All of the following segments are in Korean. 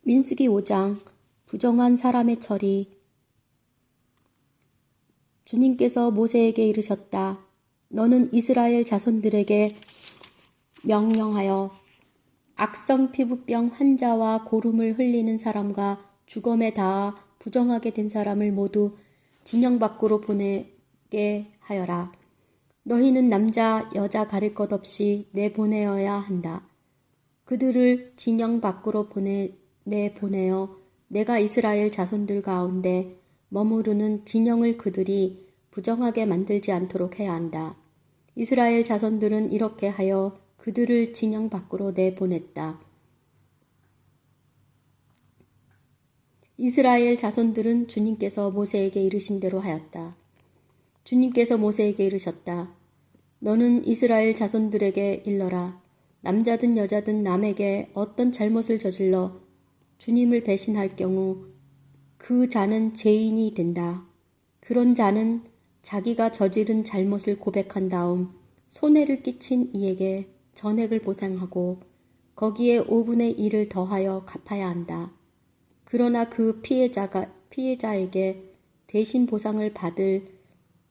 민수기 5장 부정한 사람의 처리. 주님께서 모세에게 이르셨다. 너는 이스라엘 자손들에게 명령하여 악성 피부병 환자와 고름을 흘리는 사람과 죽음에 닿아 부정하게 된 사람을 모두 진영 밖으로 보내게 하여라. 너희는 남자 여자 가릴 것 없이 내보내어야 한다. 그들을 진영 밖으로 내보내어 내가 이스라엘 자손들 가운데 머무르는 진영을 그들이 부정하게 만들지 않도록 해야 한다. 이스라엘 자손들은 이렇게 하여 그들을 진영 밖으로 내보냈다. 이스라엘 자손들은 주님께서 모세에게 이르신 대로 하였다. 주님께서 모세에게 이르셨다. 너는 이스라엘 자손들에게 일러라. 남자든 여자든 남에게 어떤 잘못을 저질러 주님을 배신할 경우 그 자는 죄인이 된다. 그런 자는 자기가 저지른 잘못을 고백한 다음 손해를 끼친 이에게 전액을 보상하고 거기에 5분의 1을 더하여 갚아야 한다. 그러나 그 피해자에게 대신 보상을 받을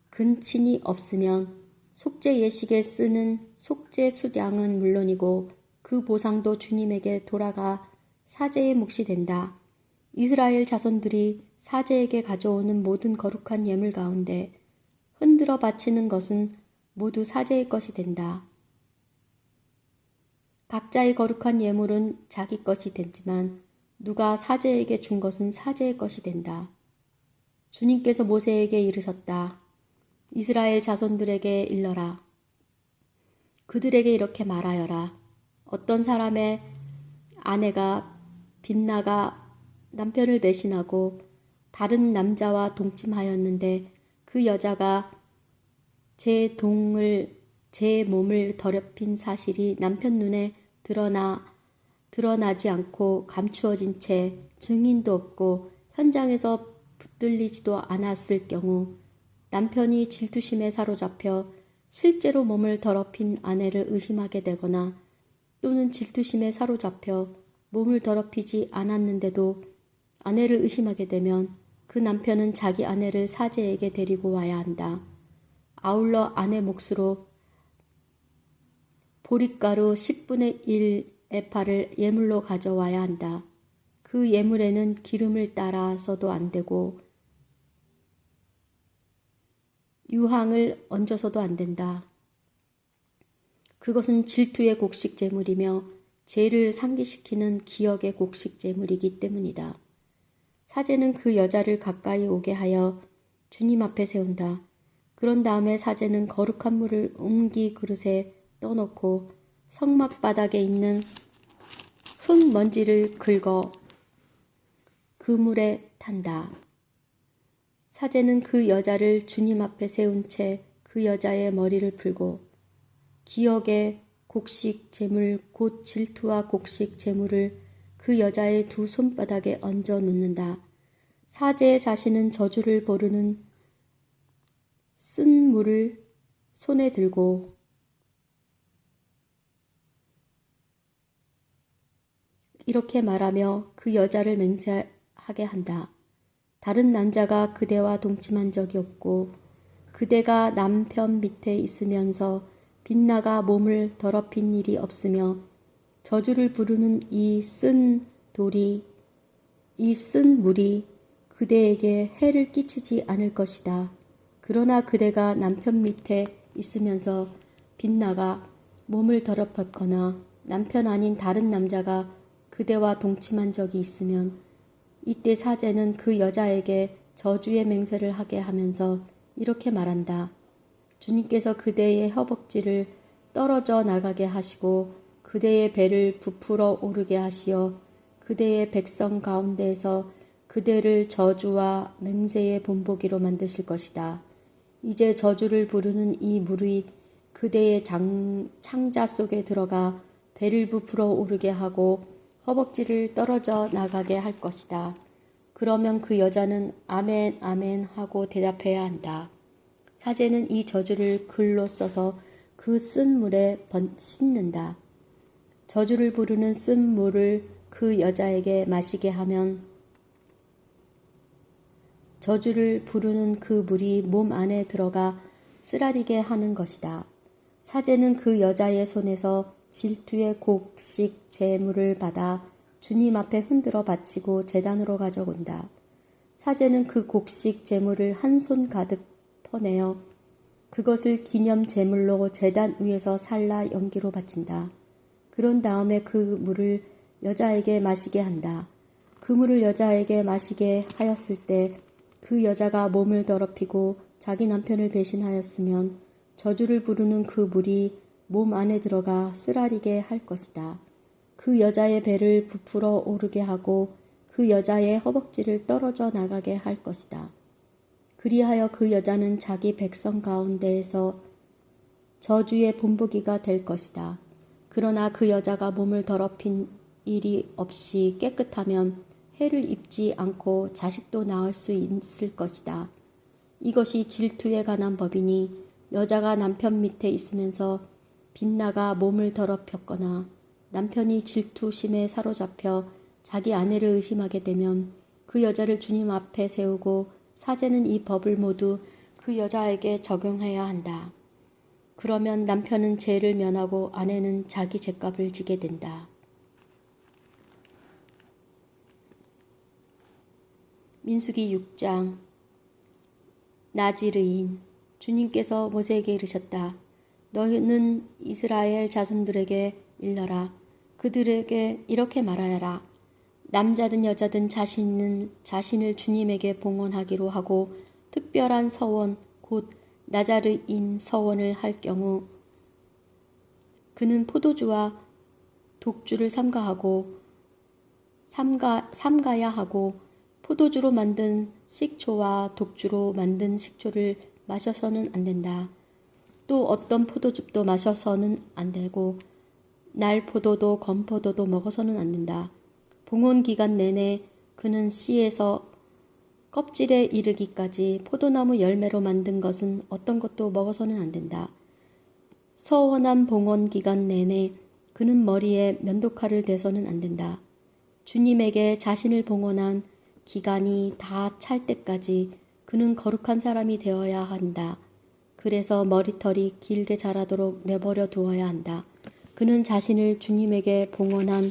근친이 없으면 속죄 예식에 쓰는 속죄 수량은 물론이고 그 보상도 주님에게 돌아가 사제의 몫이 된다. 이스라엘 자손들이 사제에게 가져오는 모든 거룩한 예물 가운데 흔들어 바치는 것은 모두 사제의 것이 된다. 각자의 거룩한 예물은 자기 것이 되지만 누가 사제에게 준 것은 사제의 것이 된다. 주님께서 모세에게 이르셨다. 이스라엘 자손들에게 일러라. 그들에게 이렇게 말하여라. 어떤 사람의 아내가 빗나가 남편을 배신하고 다른 남자와 동침하였는데 그 여자가 제 몸을 더럽힌 사실이 남편 눈에 드러나지 않고 감추어진 채 증인도 없고 현장에서 붙들리지도 않았을 경우 남편이 질투심에 사로잡혀 실제로 몸을 더럽힌 아내를 의심하게 되거나 또는 질투심에 사로잡혀 몸을 더럽히지 않았는데도 아내를 의심하게 되면 그 남편은 자기 아내를 사제에게 데리고 와야 한다. 아울러 아내 몫으로 보릿가루 10분의 1 에파를 예물로 가져와야 한다. 그 예물에는 기름을 따라서도 안 되고 유황을 얹어서도 안 된다. 그것은 질투의 곡식 제물이며 죄를 상기시키는 기억의 곡식 제물이기 때문이다. 사제는 그 여자를 가까이 오게 하여 주님 앞에 세운다. 그런 다음에 사제는 거룩한 물을 웅기 그릇에 떠놓고 성막 바닥에 있는 흙먼지를 긁어 그 물에 탄다. 사제는 그 여자를 주님 앞에 세운 채 그 여자의 머리를 풀고 기억의 곡식 제물 곧 질투와 곡식 제물을 그 여자의 두 손바닥에 얹어 놓는다. 사제 자신은 저주를 부르는 쓴 물을 손에 들고 이렇게 말하며 그 여자를 맹세하게 한다. 다른 남자가 그대와 동침한 적이 없고 그대가 남편 밑에 있으면서 빗나가 몸을 더럽힌 일이 없으며 저주를 부르는 이 쓴 물이 그대에게 해를 끼치지 않을 것이다. 그러나 그대가 남편 밑에 있으면서 빗나가 몸을 더럽혔거나 남편 아닌 다른 남자가 그대와 동침한 적이 있으면 이때 사제는 그 여자에게 저주의 맹세를 하게 하면서 이렇게 말한다. 주님께서 그대의 허벅지를 떨어져 나가게 하시고 그대의 배를 부풀어 오르게 하시어 그대의 백성 가운데에서 그대를 저주와 맹세의 본보기로 만드실 것이다. 이제 저주를 부르는 이 물이 그대의 창자 속에 들어가 배를 부풀어 오르게 하고 허벅지를 떨어져 나가게 할 것이다. 그러면 그 여자는 아멘 아멘 하고 대답해야 한다. 사제는 이 저주를 글로 써서 그 쓴 물에 씻는다. 저주를 부르는 쓴 물을 그 여자에게 마시게 하면 저주를 부르는 그 물이 몸 안에 들어가 쓰라리게 하는 것이다. 사제는 그 여자의 손에서 질투의 곡식 제물을 받아 주님 앞에 흔들어 바치고 제단으로 가져온다. 사제는 그 곡식 제물을 한 손 가득 퍼내어 그것을 기념 제물로 제단 위에서 살라 연기로 바친다. 그런 다음에 그 물을 여자에게 마시게 한다. 그 물을 여자에게 마시게 하였을 때 그 여자가 몸을 더럽히고 자기 남편을 배신하였으면 저주를 부르는 그 물이 몸 안에 들어가 쓰라리게 할 것이다. 그 여자의 배를 부풀어 오르게 하고 그 여자의 허벅지를 떨어져 나가게 할 것이다. 그리하여 그 여자는 자기 백성 가운데에서 저주의 본보기가 될 것이다. 그러나 그 여자가 몸을 더럽힌 일이 없이 깨끗하면 해를 입지 않고 자식도 낳을 수 있을 것이다. 이것이 질투에 관한 법이니 여자가 남편 밑에 있으면서 빗나가 몸을 더럽혔거나 남편이 질투심에 사로잡혀 자기 아내를 의심하게 되면 그 여자를 주님 앞에 세우고 사제는 이 법을 모두 그 여자에게 적용해야 한다. 그러면 남편은 죄를 면하고 아내는 자기 죄값을 지게 된다. 민수기 6장. 나지르인. 주님께서 모세에게 이르셨다. 너는 이스라엘 자손들에게 일러라. 그들에게 이렇게 말하여라. 남자든 여자든 자신을 주님에게 봉헌하기로 하고 특별한 서원 곧 나자르인 서원을 할 경우 그는 포도주와 독주를 삼가야 하고 포도주로 만든 식초와 독주로 만든 식초를 마셔서는 안 된다. 또 어떤 포도즙도 마셔서는 안 되고 날포도도 건포도도 먹어서는 안 된다. 봉헌 기간 내내 그는 씨에서 껍질에 이르기까지 포도나무 열매로 만든 것은 어떤 것도 먹어서는 안 된다. 서원한 봉헌 기간 내내 그는 머리에 면도칼을 대서는 안 된다. 주님에게 자신을 봉헌한 기간이 다 찰 때까지 그는 거룩한 사람이 되어야 한다. 그래서 머리털이 길게 자라도록 내버려 두어야 한다. 그는 자신을 주님에게 봉헌한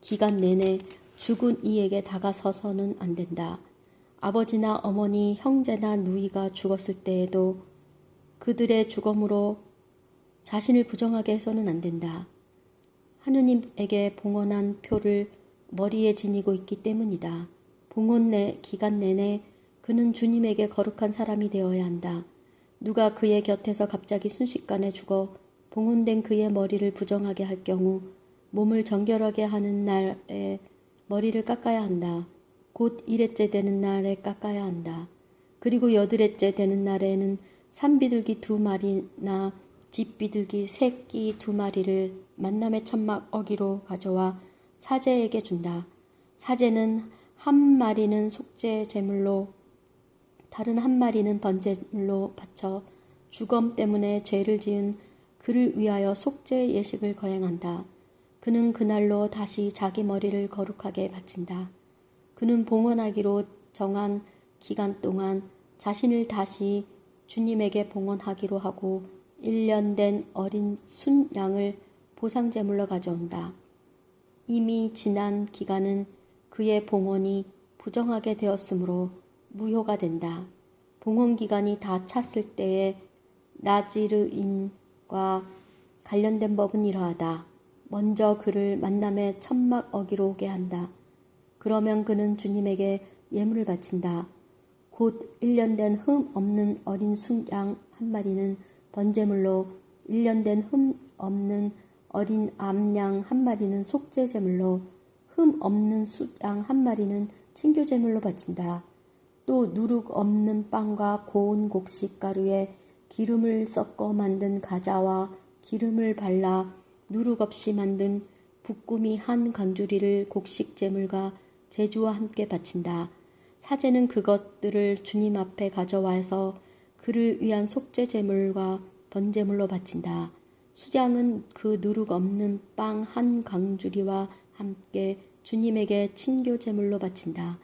기간 내내 죽은 이에게 다가서서는 안 된다. 아버지나 어머니, 형제나 누이가 죽었을 때에도 그들의 죽음으로 자신을 부정하게 해서는 안 된다. 하느님에게 봉헌한 표를 머리에 지니고 있기 때문이다. 봉헌 기간 내내 그는 주님에게 거룩한 사람이 되어야 한다. 누가 그의 곁에서 갑자기 순식간에 죽어 봉헌된 그의 머리를 부정하게 할 경우 몸을 정결하게 하는 날에 머리를 깎아야 한다. 곧 1회째 되는 날에 깎아야 한다. 그리고 8회째 되는 날에는 산비둘기 2마리나 집비둘기 새끼 2마리를 만남의 천막 어기로 가져와 사제에게 준다. 사제는 한 마리는 속죄 제물로 다른 한 마리는 번제물로 바쳐 죽음 때문에 죄를 지은 그를 위하여 속죄 예식을 거행한다. 그는 그날로 다시 자기 머리를 거룩하게 바친다. 그는 봉헌하기로 정한 기간 동안 자신을 다시 주님에게 봉헌하기로 하고 1년 된 어린 순양을 보상제물로 가져온다. 이미 지난 기간은 그의 봉헌이 부정하게 되었으므로 무효가 된다. 봉헌 기간이 다 찼을 때에 나지르인과 관련된 법은 이러하다. 먼저 그를 만남의 천막 어기로 오게 한다. 그러면 그는 주님에게 예물을 바친다. 곧 1년 된 흠 없는 어린 순양 한 마리는 번제물로 1년 된 흠 없는 어린 암양 한 마리는 속죄제물로 흠 없는 숫양 한 마리는 친교제물로 바친다. 또 누룩 없는 빵과 고운 곡식 가루에 기름을 섞어 만든 가자와 기름을 발라 누룩 없이 만든 붓구미 한 강주리를 곡식제물과 제주와 함께 바친다. 사제는 그것들을 주님 앞에 가져와서 그를 위한 속죄제물과 번제물로 바친다. 수장은 그 누룩 없는 빵 한 강주리와 함께 주님에게 친교 제물로 바친다.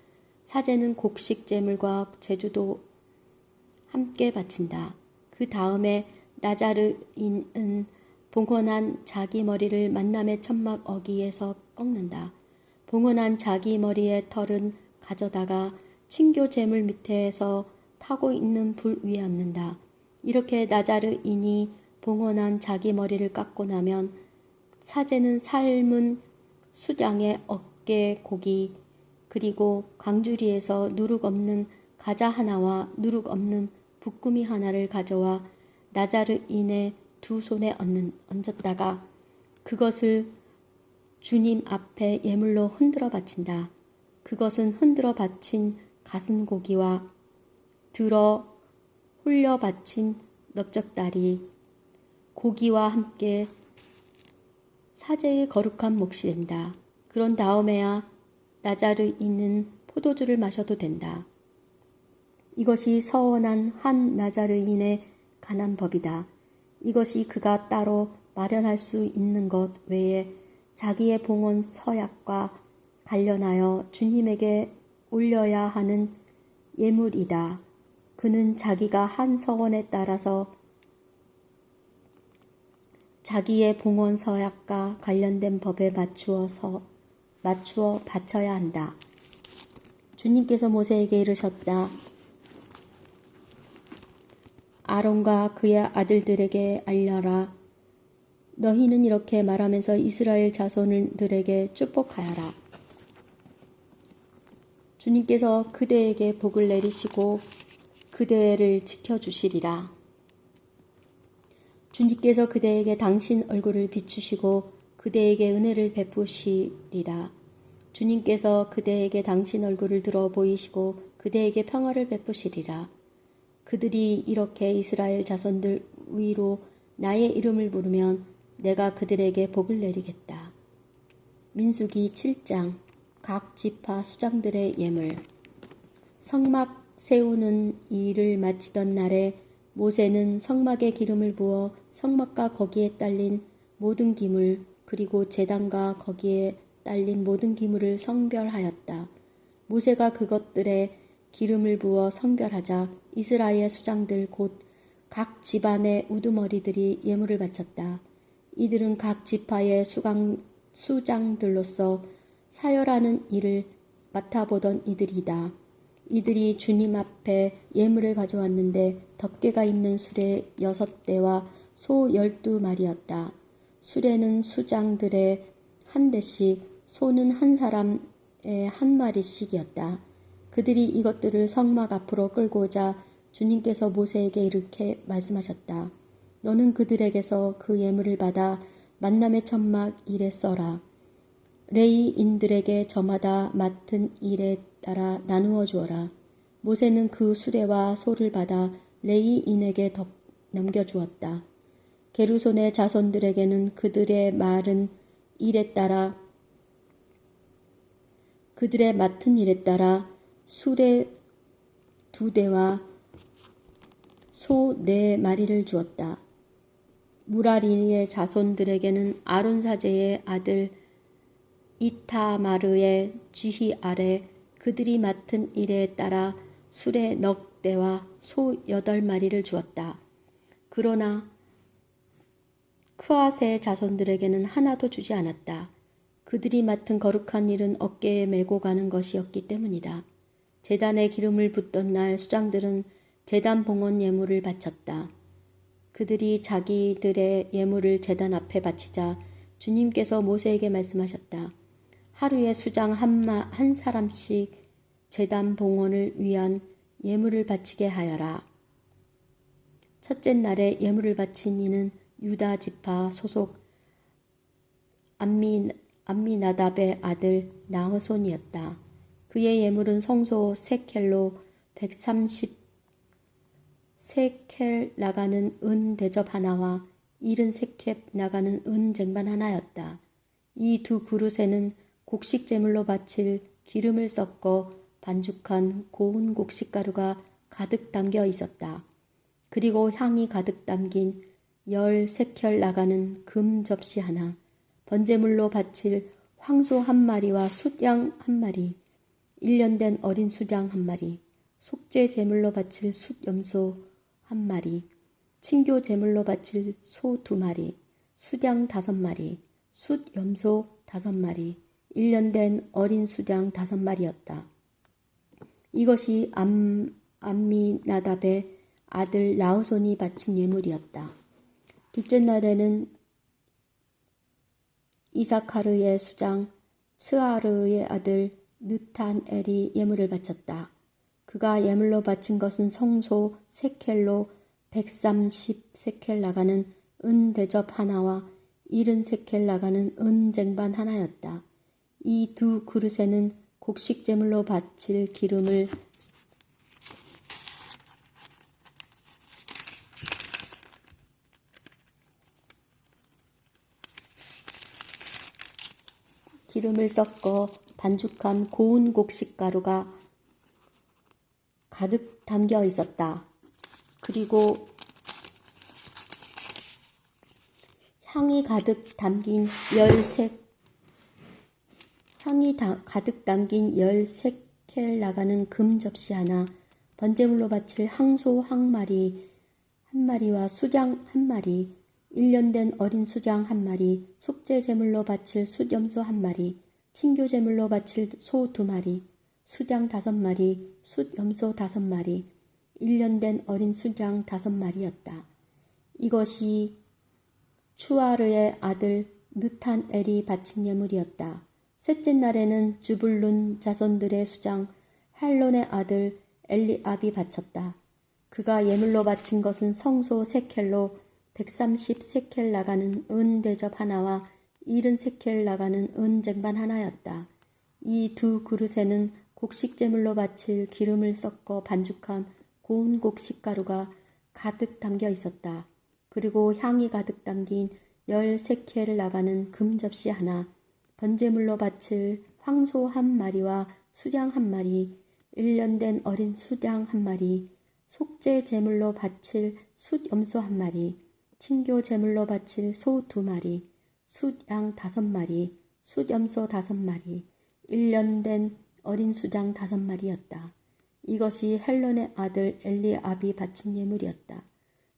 사제는 곡식 제물과 제주도 함께 바친다. 그 다음에 나자르인은 봉헌한 자기 머리를 만남의 천막 어귀에서 꺾는다. 봉헌한 자기 머리의 털은 가져다가 친교 제물 밑에서 타고 있는 불 위에 얹는다. 이렇게 나자르인이 봉헌한 자기 머리를 깎고 나면 사제는 삶은 수장의 어깨 고기 그리고 강주리에서 누룩 없는 가자 하나와 누룩 없는 부꾸미 하나를 가져와 나자르인의 두 손에 얹었다가 그것을 주님 앞에 예물로 흔들어 바친다. 그것은 흔들어 바친 가슴 고기와 들어 홀려 바친 넓적다리 고기와 함께 사제의 거룩한 몫이 된다. 그런 다음에야 나자르인은 포도주를 마셔도 된다. 이것이 서원한 한 나자르인의 관한 법이다. 이것이 그가 따로 마련할 수 있는 것 외에 자기의 봉헌 서약과 관련하여 주님에게 올려야 하는 예물이다. 그는 자기가 한 서원에 따라서 자기의 봉헌 서약과 관련된 법에 맞추어 바쳐야 한다. 주님께서 모세에게 이르셨다. 아론과 그의 아들들에게 알려라. 너희는 이렇게 말하면서 이스라엘 자손들에게 축복하여라. 주님께서 그대에게 복을 내리시고 그대를 지켜주시리라. 주님께서 그대에게 당신 얼굴을 비추시고 그대에게 은혜를 베푸시리라. 주님께서 그대에게 당신 얼굴을 들어 보이시고 그대에게 평화를 베푸시리라. 그들이 이렇게 이스라엘 자손들 위로 나의 이름을 부르면 내가 그들에게 복을 내리겠다. 민수기 7장 각 지파 수장들의 예물. 성막 세우는 일을 마치던 날에 모세는 성막에 기름을 부어 성막과 거기에 딸린 모든 기물 그리고 제단과 거기에 딸린 모든 기물을 성별하였다. 모세가 그것들에 기름을 부어 성별하자 이스라엘 수장들 곧 각 집안의 우두머리들이 예물을 바쳤다. 이들은 각 지파의 수장들로서 사열하는 일을 맡아보던 이들이다. 이들이 주님 앞에 예물을 가져왔는데 덮개가 있는 수레 6대와 소 12마리였다. 수레는 수장들의 한 대씩, 소는 한 사람의 한 마리씩이었다. 그들이 이것들을 성막 앞으로 끌고 오자 주님께서 모세에게 이렇게 말씀하셨다. 너는 그들에게서 그 예물을 받아 만남의 천막 일에 써라. 레위인들에게 저마다 맡은 일에 따라 나누어 주어라. 모세는 그 수레와 소를 받아 레위인에게 넘겨주었다. 게르손의 자손들에게는 그들의 맡은 일에 따라 수레 2대와 소 4마리를 주었다. 무라리의 자손들에게는 아론 사제의 아들 이타마르의 지휘 아래 그들이 맡은 일에 따라 수레 넉 대와 소 8마리를 주었다. 그러나 크앗의 자손들에게는 하나도 주지 않았다. 그들이 맡은 거룩한 일은 어깨에 메고 가는 것이었기 때문이다. 제단에 기름을 붓던 날 수장들은 제단 봉헌 예물을 바쳤다. 그들이 자기들의 예물을 제단 앞에 바치자 주님께서 모세에게 말씀하셨다. 하루에 수장 한 사람씩 제단 봉헌을 위한 예물을 바치게 하여라. 첫째 날에 예물을 바친 이는 유다 지파 소속 암미나답의 아들 나흐손이었다. 그의 예물은 성소 세켈로 130세켈 나가는 은 대접 하나와 70세켈 나가는 은 쟁반 하나였다. 이 두 그릇에는 곡식 제물로 바칠 기름을 섞어 반죽한 고운 곡식가루가 가득 담겨 있었다. 그리고 향이 가득 담긴 10세켈 나가는 금 접시 하나, 번제물로 바칠 황소 한 마리와 숫양 한 마리, 1년 된 어린 수장 한 마리, 속죄 제물로 바칠 숫염소 한 마리, 친교 제물로 바칠 소 2마리, 수장 5마리, 숫염소 5마리, 1년 된 어린 수장 5마리였다. 이것이 암미나답의 아들 나우손이 바친 예물이었다. 둘째 날에는 이사카르의 수장 스아르의 아들 느탄엘이 예물을 바쳤다. 그가 예물로 바친 것은 성소 세켈로 130세켈 나가는 은 대접 하나와 70세켈 나가는 은 쟁반 하나였다. 이 두 그릇에는 곡식 제물로 바칠 기름을 섞어 반죽한 고운 곡식 가루가 가득 담겨 있었다. 그리고 향이 가득 담긴 10세켈 나가는 금 접시 하나, 번제물로 바칠 항소 한 마리와 수장 한 마리, 1년 된 어린 수장 한 마리, 속죄 제물로 바칠 숫염소 한 마리, 친교 제물로 바칠 소 2마리, 수장 5마리, 숫염소 5마리, 1년 된 어린 수장 5마리였다. 이것이 추아르의 아들 느탄엘이 바친 예물이었다. 셋째 날에는 주불룬 자손들의 수장 헬론의 아들 엘리압이 바쳤다. 그가 예물로 바친 것은 성소 세켈로 130세켈 나가는 은 대접 하나와 70세켈 나가는 은 쟁반 하나였다. 이 두 그릇에는 곡식 제물로 바칠 기름을 섞어 반죽한 고운 곡식 가루가 가득 담겨 있었다. 그리고 향이 가득 담긴 10세켈 나가는 금 접시 하나, 번제물로 바칠 황소 한 마리와 수장 한 마리, 1년 된 어린 수장 한 마리, 속죄 제물로 바칠 숫염소 한 마리, 친교 제물로 바칠 소 2마리, 숫양 5마리, 숫염소 5마리, 1년 된 어린 수장 5마리였다. 이것이 헬론의 아들 엘리압이 바친 예물이었다.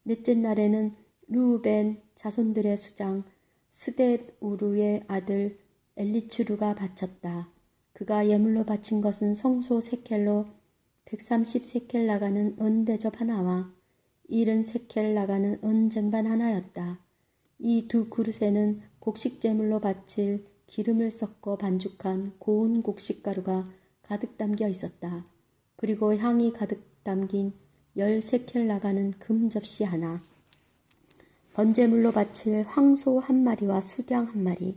넷째 날에는 르우벤 자손들의 수장 스데우르의 아들 엘리츠루가 바쳤다. 그가 예물로 바친 것은 성소 세켈로 130세켈 나가는 은 대접 하나와 70세켈 나가는 은 쟁반 하나였다. 이 두 그릇에는 곡식 제물로 바칠 기름을 섞어 반죽한 고운 곡식 가루가 가득 담겨 있었다. 그리고 향이 가득 담긴 10세켈 나가는 금 접시 하나, 번제물로 바칠 황소 한 마리와 수장 한 마리,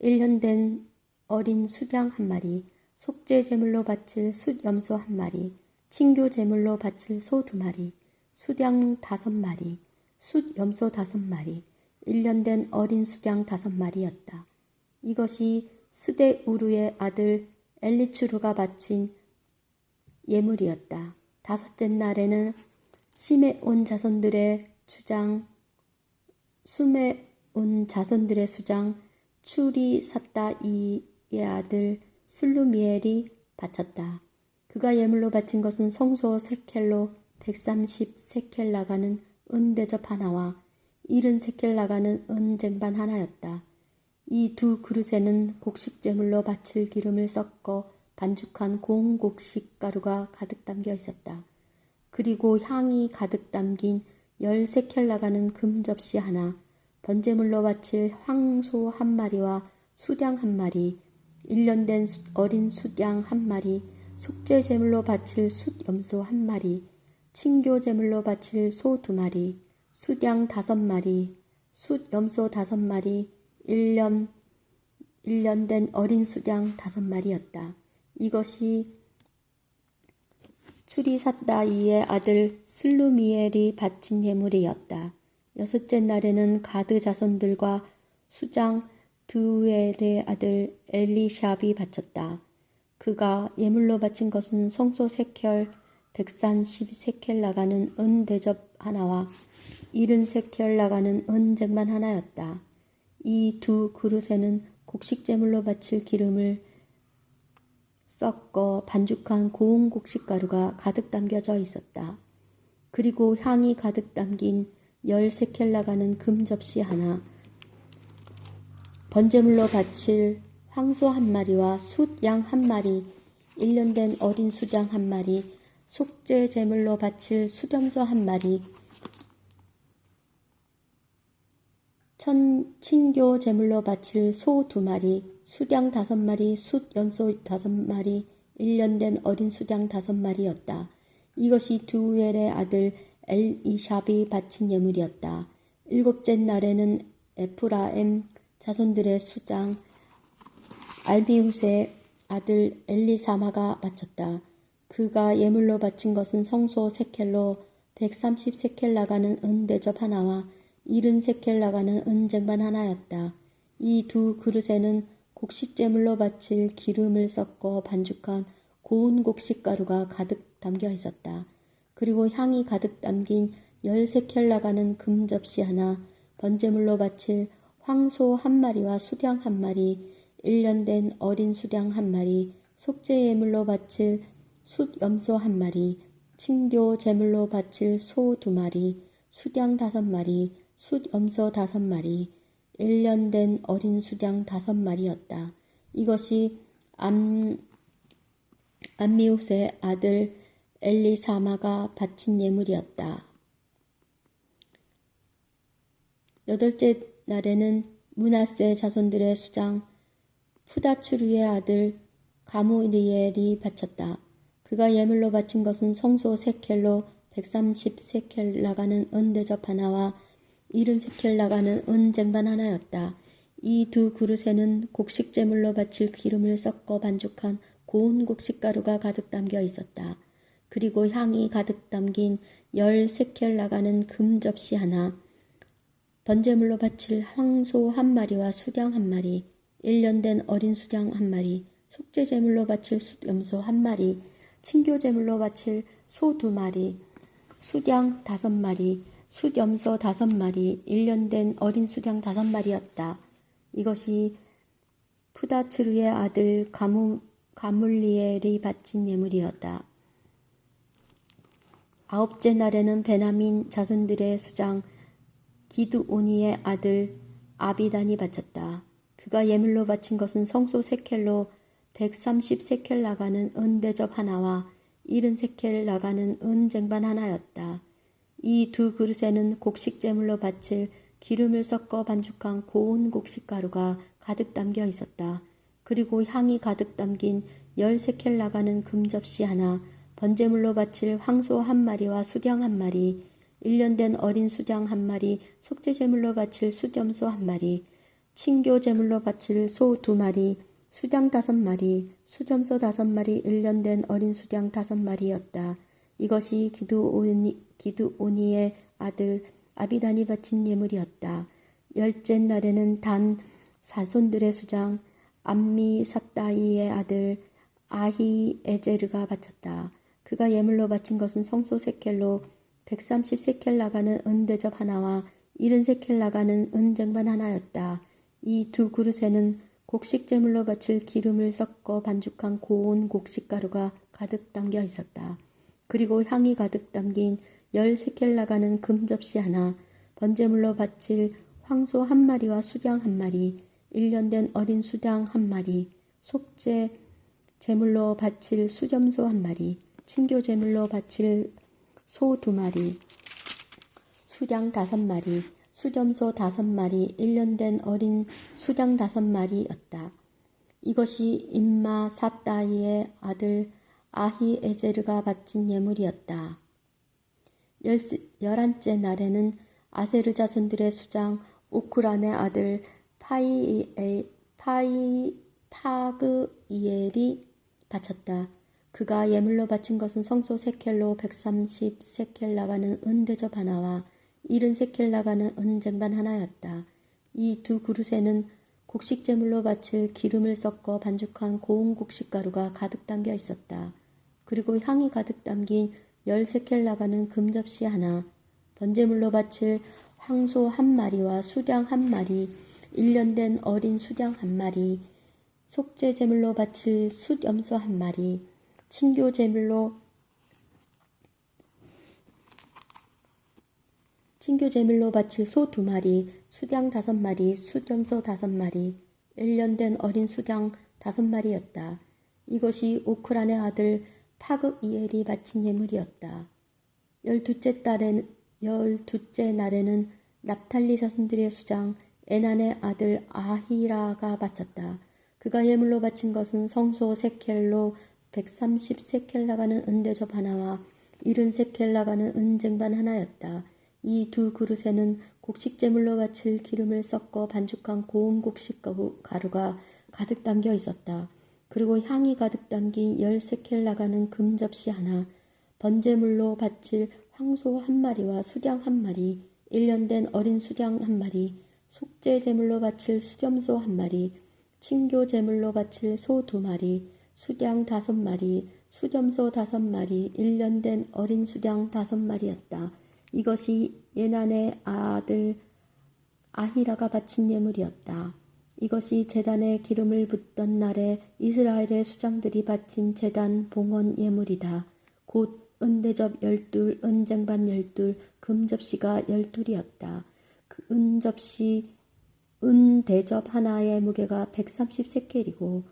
1년 된 어린 수장 한 마리, 속죄 제물로 바칠 숫염소 한 마리, 친교 제물로 바칠 소 2마리, 수장 5마리, 숫염소 5마리, 1년 된 어린 수장 5마리였다. 이것이 스데우르의 아들 엘리츠루가 바친 예물이었다. 다섯째 날에는 수메온 자손들의 수장 추리사다이의 아들 술루미엘이 바쳤다. 그가 예물로 바친 것은 성소 세켈로 130세켈 나가는 은 대접 하나와 70세켈 나가는 은 쟁반 하나였다. 이 두 그릇에는 곡식 제물로 바칠 기름을 섞어 반죽한 고운 곡식 가루가 가득 담겨 있었다. 그리고 향이 가득 담긴 10세켈 나가는 금 접시 하나, 번제물로 바칠 황소 한 마리와 수장 한 마리, 1년 된 어린 수장 한 마리, 속죄 제물로 바칠 숫염소 한 마리, 친교 제물로 바칠 소 2마리, 수장 5마리, 숫염소 5마리, 1년 된 어린 수장 5마리였다. 이것이 추리사다이의 아들 슬루미엘이 바친 예물이었다. 여섯째 날에는 가드 자손들과 수장 드우엘의 아들 엘리샵이 바쳤다. 그가 예물로 바친 것은 성소 세켈 130세켈 나가는 은 대접 하나와 70세켈 나가는 은쟁반 하나였다. 이 두 그릇에는 곡식제물로 바칠 기름을 섞어 반죽한 고운 곡식가루가 가득 담겨져 있었다. 그리고 향이 가득 담긴 10세켈 나가는 금접시 하나, 번제물로 바칠 황소 한 마리와 숫양 한 마리, 1년 된 어린 수장 한 마리, 속죄 제물로 바칠 숫염소 한 마리, 친교 제물로 바칠 소 2마리, 수양 5마리, 숫염소 5마리, 1년 된 어린 수양 5마리였다. 이것이 두엘의 아들 엘이샵이 바친 예물이었다. 7째 날에는 에프라임 자손들의 수장 알비웃의 아들 엘리사마가 바쳤다. 그가 예물로 바친 것은 성소 세켈로 130세켈 나가는 은대접 하나와 70세켈 나가는 은쟁반 하나였다. 이 두 그릇에는 곡식제물로 바칠 기름을 섞어 반죽한 고운 곡식가루가 가득 담겨 있었다. 그리고 향이 가득 담긴 10세켈 나가는 금접시 하나, 번제물로 바칠 황소 한 마리와 수양 한 마리, 1년 된 어린 수양 한 마리, 속죄 예물로 바칠 숫염소 한 마리, 친교 제물로 바칠 소 2마리, 수양 5마리, 숫염소 5마리, 1년 된 어린 수양 5마리였다. 이것이 암미웃의 아들 엘리사마가 바친 예물이었다. 8째 날에는 므낫세 자손들의 수장 푸다츠루의 아들 가무리엘이 바쳤다. 그가 예물로 바친 것은 성소 세켈로 130세켈 나가는 은대접 하나와 70세켈 나가는 은쟁반 하나였다. 이 두 그릇에는 곡식제물로 바칠 기름을 섞어 반죽한 고운 곡식가루가 가득 담겨 있었다. 그리고 향이 가득 담긴 10세켈 나가는 금접시 하나, 번제물로 바칠 황소 한 마리와 수양 한 마리, 1년 된 어린 수양 한 마리, 속죄제물로 바칠 숫염소 한 마리, 친교제물로 바칠 소 2마리, 수양 5마리, 숫염소 5마리, 1년 된 어린 수양 5마리였다. 이것이 푸다츠르의 아들 가물리엘이 바친 예물이었다. 9째 날에는 베냐민 자손들의 수장 기드오니의 아들 아비단이 바쳤다. 그가 예물로 바친 것은 성소 세켈로 130세켈 나가는 은대접 하나와 70세켈 나가는 은쟁반 하나였다. 이 두 그릇에는 곡식제물로 바칠 기름을 섞어 반죽한 고운 곡식가루가 가득 담겨 있었다. 그리고 향이 가득 담긴 10세켈 나가는 금접시 하나, 번제물로 바칠 황소 한 마리와 수양 한 마리, 1년 된 어린 수양 한 마리, 속죄제물로 바칠 숫염소 한 마리, 친교제물로 바칠 소 2마리, 수양 5마리, 숫염소 5마리, 1년 된 어린 수양 5마리였다. 이것이 기드오니의 아들 아비단이 바친 예물이었다. 10째 날에는 단 자손들의 수장 암미사다이의 아들 아히에제르가 바쳤다. 그가 예물로 바친 것은 성소 세켈로 130세켈 나가는 은대접 하나와 70세켈 나가는 은쟁반 하나였다. 이 두 그릇에는 곡식제물로 바칠 기름을 섞어 반죽한 고운 곡식가루가 가득 담겨 있었다. 그리고 향이 가득 담긴 10세켈 나가는 금접시 하나, 번제물로 바칠 황소 한 마리와 수양 한 마리, 1년 된 어린 수양 한 마리, 속죄 제물로 바칠 수점소 한 마리, 친교 제물로 바칠 소 2마리, 수양 5마리, 수점소 5마리, 1년 된 어린 수양 5마리였다. 이것이 임마 사다이의 아들 아히에제르가 바친 예물이었다. 11째 날에는 아세르 자손들의 수장 오크란의 아들 파그이엘이 바쳤다. 그가 예물로 바친 것은 성소 세켈로 130세켈 나가는 은대접 하나와 70세켈 나가는 은쟁반 하나였다. 이 두 그릇에는 곡식제물로 바칠 기름을 섞어 반죽한 고운 곡식가루가 가득 담겨 있었다. 그리고 향이 가득 담긴 10세켈 나가는 금접시 하나, 번제물로 바칠 황소 한 마리와 수량 한 마리, 1년 된 어린 수량 한 마리, 속죄 제물로 바칠 숫염소 한 마리, 친교 제물로 바칠 소 2마리, 수량 5마리, 숫염소 5마리, 1년 된 어린 수량 5마리였다. 이것이 오크란의 아들 파그이엘이 바친 예물이었다. 12째 날에는 납탈리 자손들의 수장 에난의 아들 아히라가 바쳤다. 그가 예물로 바친 것은 성소 세켈로 130세켈 나가는 은대접 하나와 70세켈 나가는 은쟁반 하나였다. 이 두 그릇에는 곡식 제물로 바칠 기름을 섞어 반죽한 고운 곡식 가루가 가득 담겨 있었다. 그리고 향이 가득 담긴 10세켈 나가는 금접시 하나, 번제물로 바칠 황소 한 마리와 수량 한 마리, 1년 된 어린 수량 한 마리, 속죄 제물로 바칠 수염소 한 마리, 친교 제물로 바칠 소 2마리, 수량 5마리, 수염소 5마리, 1년 된 어린 수량 5마리였다. 이것이 예난의 아들 아히라가 바친 예물이었다. 이것이 제단에 기름을 붓던 날에 이스라엘의 수장들이 바친 제단 봉헌 예물이다. 곧 은대접 12, 은쟁반 12, 금접시가 12이었다. 그 은대접 하나의 무게가 130세켈이고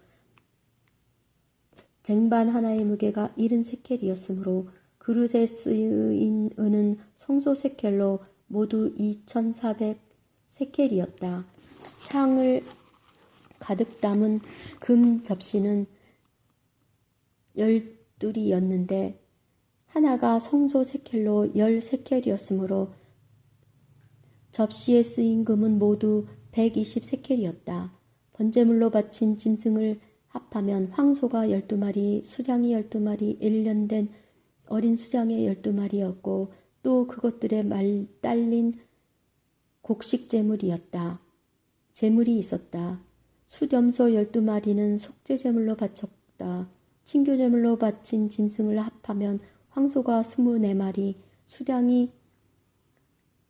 쟁반 하나의 무게가 70세켈이었으므로 그릇에 쓰인 은은 성소 세켈로 모두 2400세켈이었다. 향을 가득 담은 금 접시는 12이었는데 하나가 성소 세켈로 10세켈이었으므로 접시에 쓰인 금은 모두 120세켈이었다. 번제물로 바친 짐승을 합하면 황소가 12마리, 수량이 12마리, 1년 된 어린 수량의 12마리였고 또 그것들에 말달린 곡식 제물이 있었다. 숫염소 12마리는 속죄 제물로 바쳤다. 친교 제물로 바친 짐승을 합하면 황소가 24마리, 수량이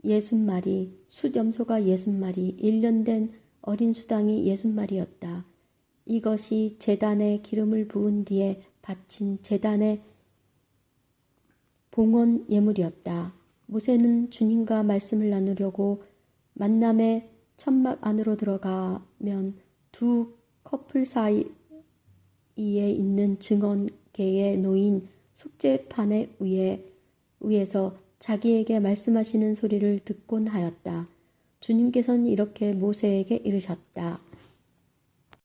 60마리, 숫염소가 60마리, 1년 된 어린 수당이 60마리였다. 이것이 제단에 기름을 부은 뒤에 바친 제단의 봉헌 예물이었다. 모세는 주님과 말씀을 나누려고 만남의 천막 안으로 들어가면 두 커플 사이에 있는 증언계에 놓인 속죄판 위에서 자기에게 말씀하시는 소리를 듣곤 하였다. 주님께서는 이렇게 모세에게 이르셨다.